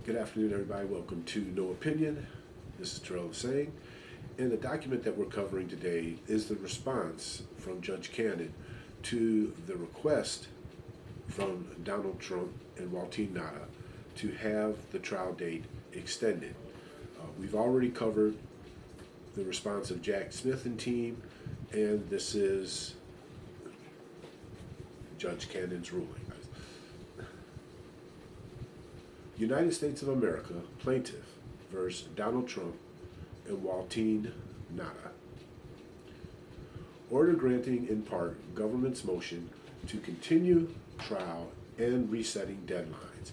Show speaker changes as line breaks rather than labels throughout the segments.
Good afternoon, everybody. Welcome to No Opinion. This is Terrell saying, and the document that we're covering today is the response from Judge Cannon to the request from Donald Trump and Waltine Nada to have the trial date extended. We've already covered the response of Jack Smith and team, and this is Judge Cannon's ruling. United States of America plaintiff versus Donald Trump and Waltine Nada. Order granting in part government's motion to continue trial and resetting deadlines.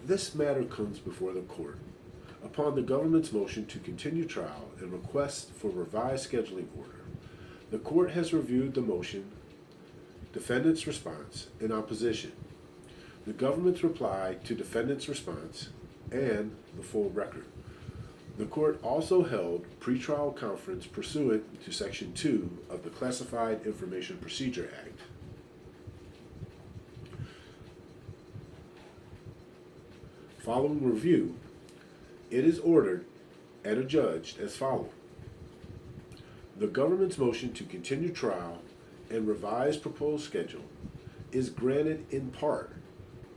This matter comes before the court upon the government's motion to continue trial and request for revised scheduling order. The court has reviewed the motion, defendant's response, and opposition, the government's reply to defendant's response, and the full record. The court also held pretrial conference pursuant to Section 2 of the Classified Information Procedure Act. Following review, it is ordered and adjudged as follows. The government's motion to continue trial and revise proposed schedule is granted in part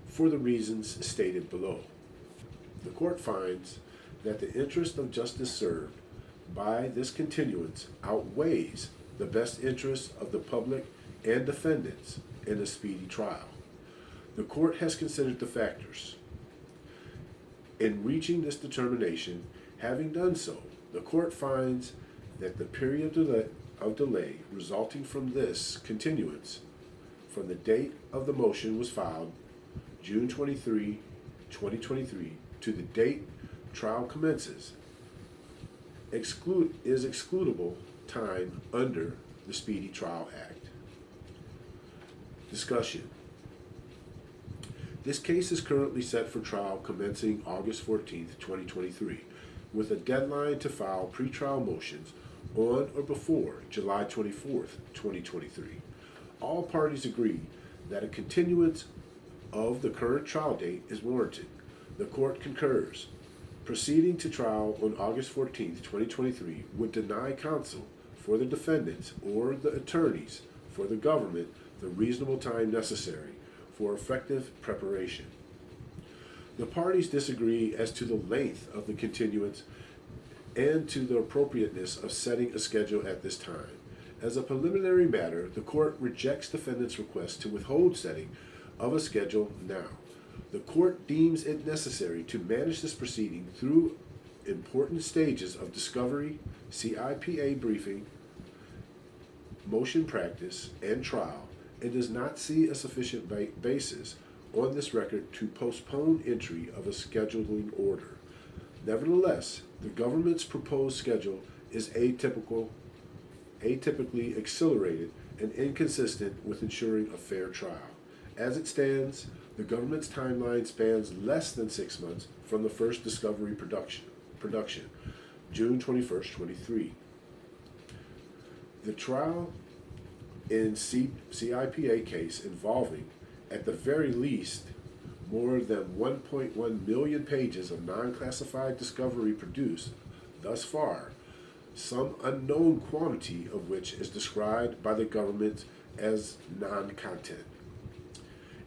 for the reasons stated below. The court finds that the interest of justice served by this continuance outweighs the best interest of the public and defendants in a speedy trial. The court has considered the factors. In reaching this determination, having done so, the court finds that the period of delay resulting from this continuance from the date of the motion was filed, June 23, 2023, to the date trial commences, is excludable time under the Speedy Trial Act. Discussion. This case is currently set for trial commencing August 14, 2023, with a deadline to file pretrial motions on or before July 24, 2023. All parties agree that a continuance of the current trial date is warranted. The court concurs. Proceeding to trial on August 14, 2023 would deny counsel for the defendants or the attorneys for the government the reasonable time necessary for effective preparation. The parties disagree as to the length of the continuance and to the appropriateness of setting a schedule at this time. As a preliminary matter, the court rejects defendant's request to withhold setting of a schedule now. The court deems it necessary to manage this proceeding through important stages of discovery, CIPA briefing, motion practice, and trial, and does not see a sufficient basis on this record to postpone entry of a scheduling order. Nevertheless, the government's proposed schedule is atypically accelerated and inconsistent with ensuring a fair trial. As it stands, the government's timeline spans less than 6 months from the first discovery production, June 21st, 23. The trial in CIPA case involving, at the very least, more than 1.1 million pages of non-classified discovery produced thus far, some unknown quantity of which is described by the government as non-content.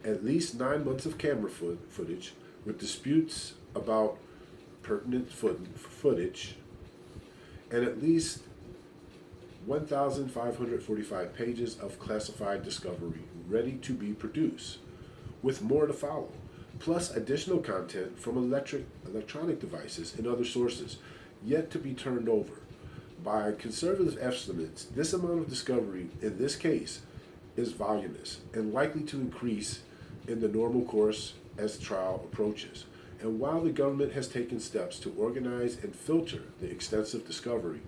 At least 9 months of camera footage with disputes about pertinent footage, and at least 1,545 pages of classified discovery ready to be produced, with more to follow, plus additional content from electronic devices and other sources yet to be turned over. By conservative estimates, this amount of discovery in this case is voluminous and likely to increase in the normal course as the trial approaches. And while the government has taken steps to organize and filter the extensive discovery,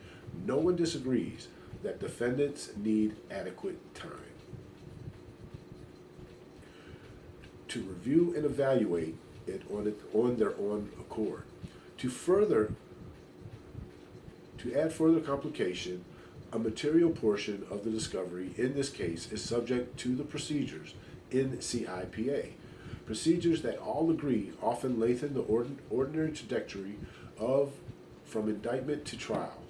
no one disagrees that defendants need adequate time to review and evaluate it on their own accord. To add further complication, a material portion of the discovery in this case is subject to the procedures in CIPA, procedures that all agree often lengthen the ordinary trajectory of from indictment to trial.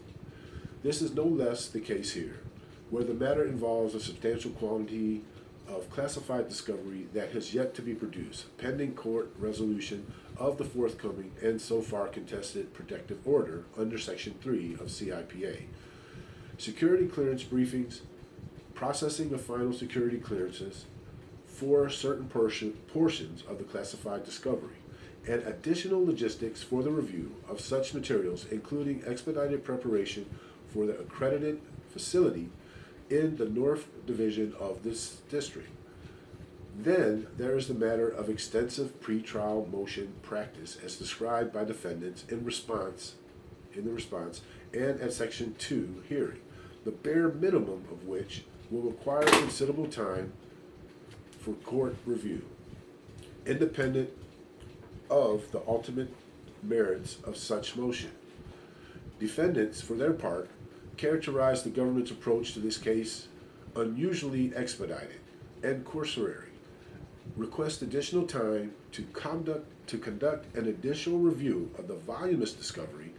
This is no less the case here, where the matter involves a substantial quantity of classified discovery that has yet to be produced, pending court resolution of the forthcoming and so far contested protective order under Section 3 of CIPA. Security clearance briefings, processing of final security clearances for certain portions of the classified discovery, and additional logistics for the review of such materials, including expedited preparation for the accredited facility in the North Division of this district. Then there is the matter of extensive pretrial motion practice as described by defendants in the response and at Section 2 hearing, the bare minimum of which will require considerable time for court review, independent of the ultimate merits of such motion. Defendants, for their part, characterize the government's approach to this case unusually expedited and cursory, request additional time to conduct an additional review of the voluminous discovery,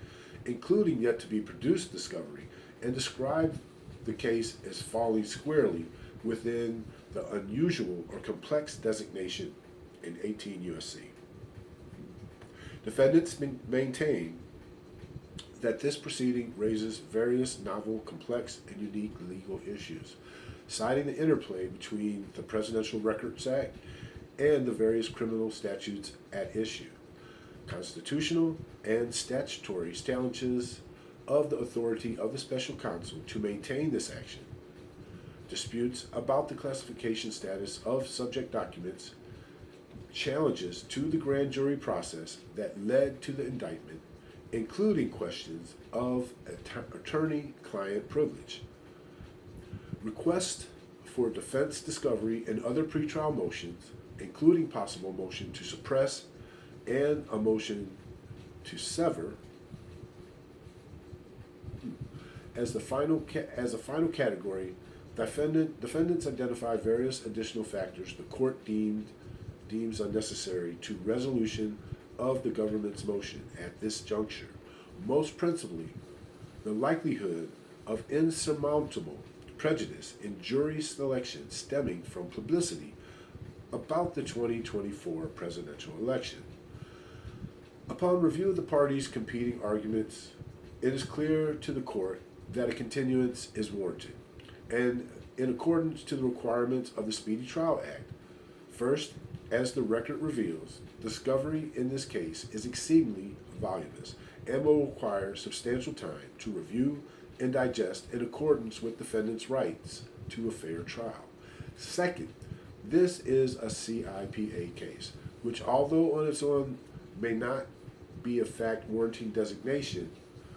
including yet to be produced discovery, and describe the case as falling squarely within the unusual or complex designation in 18 U.S.C. Defendants maintain that this proceeding raises various novel, complex, and unique legal issues, citing the interplay between the Presidential Records Act and the various criminal statutes at issue, constitutional and statutory challenges of the authority of the special counsel to maintain this action, disputes about the classification status of subject documents, challenges to the grand jury process that led to the indictment, including questions of attorney-client privilege, requests for defense discovery and other pretrial motions, including possible motion to suppress and a motion to sever. As a final category, defendants identify various additional factors the court deems unnecessary to resolution of the government's motion at this juncture, most principally the likelihood of insurmountable prejudice in jury selection stemming from publicity about the 2024 presidential election. Upon review of the parties' competing arguments, it is clear to the court that a continuance is warranted, and in accordance to the requirements of the Speedy Trial Act. First, as the record reveals, discovery in this case is exceedingly voluminous and will require substantial time to review and digest in accordance with defendants' rights to a fair trial. Second, this is a CIPA case, which although on its own may not be a fact warranting designation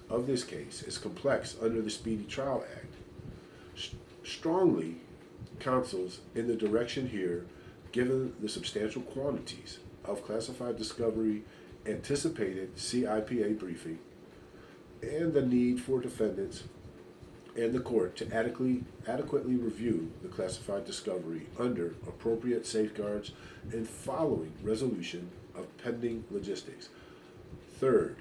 of this case, is complex under the Speedy Trial Act. Strongly counsels in the direction here, given the substantial quantities of classified discovery anticipated CIPA briefing and the need for defendants and the court to adequately review the classified discovery under appropriate safeguards and following resolution of pending logistics. Third,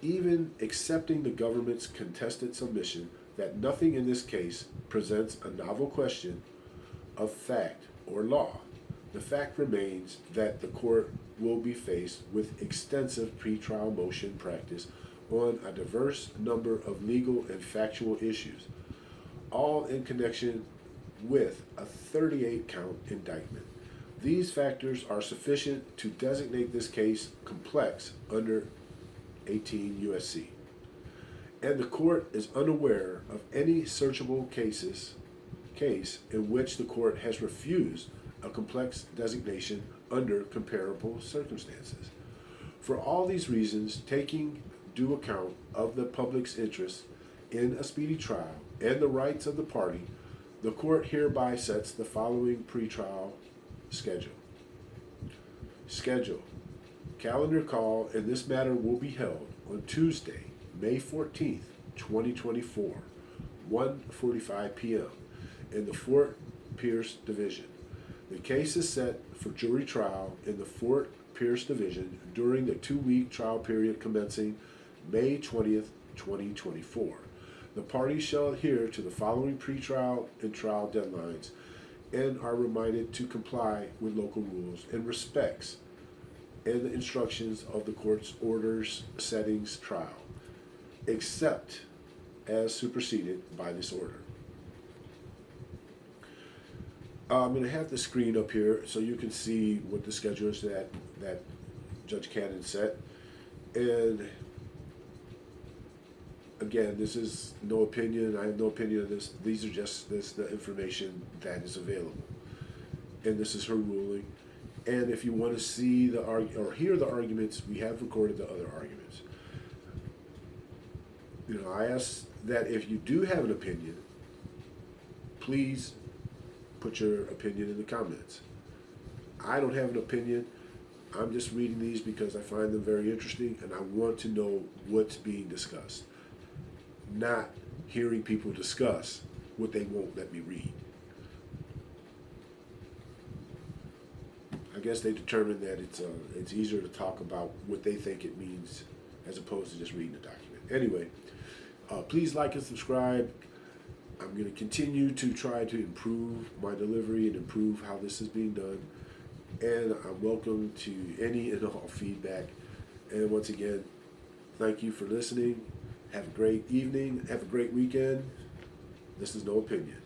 even accepting the government's contested submission that nothing in this case presents a novel question of fact or law, the fact remains that the court will be faced with extensive pretrial motion practice on a diverse number of legal and factual issues, all in connection with a 38-count indictment. These factors are sufficient to designate this case complex under 18 U.S.C. And the court is unaware of any searchable case in which the court has refused a complex designation under comparable circumstances. For all these reasons, taking due account of the public's interest in a speedy trial and the rights of the party, the court hereby sets the following pretrial schedule. Calendar call in this matter will be held on Tuesday, May 14th, 2024, 1:45 p.m. in the Fort Pierce Division. The case is set for jury trial in the Fort Pierce Division during the 2-week trial period commencing May 20th, 2024. The parties shall adhere to the following pretrial and trial deadlines and are reminded to comply with local rules and respects and the instructions of the court's orders settings trial, except as superseded by this order. I'm going to have the screen up here so you can see what the schedule is that Judge Cannon set. And again, this is no opinion. I have no opinion of this. These are just the information that is available. And this is her ruling. And if you want to see or hear the arguments, we have recorded the other arguments. I ask that if you do have an opinion, please put your opinion in the comments. I don't have an opinion. I'm just reading these because I find them very interesting and I want to know what's being discussed, not hearing people discuss what they won't let me read. I guess they determined that it's easier to talk about what they think it means as opposed to just reading the document. Anyway, please like and subscribe. I'm going to continue to try to improve my delivery and improve how this is being done. And I'm welcome to any and all feedback. And once again, thank you for listening. Have a great evening. Have a great weekend. This is no opinion.